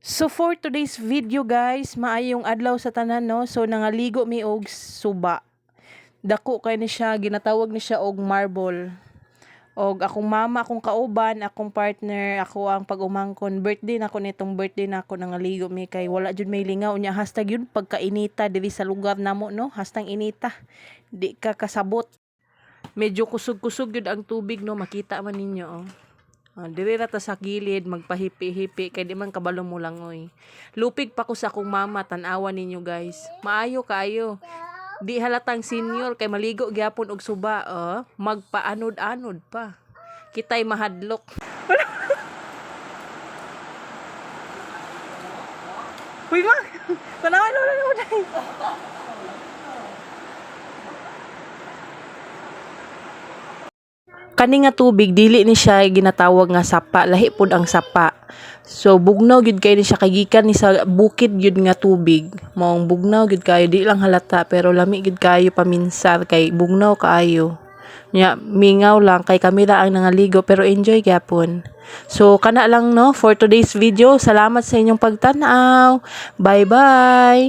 So for today's video guys, maayong adlaw sa tanan no. So nangaligo mi og suba. Dako kay ni siya, ginatawag ni siya og marble. Og akong mama, akong kauban, akong partner, ako ang pag-umangkon. Birthday nako nitong birthday nako nangaligo mi kay wala jud may lingaw nya hashtag yun pagkainita diri sa lugar namo no. Hashtag inita. Di ka kasabot. Medyo kusog-kusog yun ang tubig no, makita man ninyo oh. Diri ra ta sa gilid magpahipi-hipi kay di man kabalo mo langoy. Lupig pa ko sa akong mama, tan-awan ninyo guys. Maayo kayo. Di halatang senior kay maligo gyapon og suba magpaanod-anod pa. Kitay mahadlok. Uy ma. Tanawan mo lang uday. Kani nga tubig dili ni siya ginatawag nga sapa, lahi pud ang sapa. So bugnaw gyud kay ni siya kagikan ni sa bukid gyud nga tubig. Maong bugnaw gyud kayo, di lang halata pero lami gyud kayo paminsar kay bugnaw kaayo. Nya mingaw lang kay kami ra ang nangaligo pero enjoy gyapon. So kana lang no for today's video. Salamat sa inyong pagtan-aw. Bye-bye.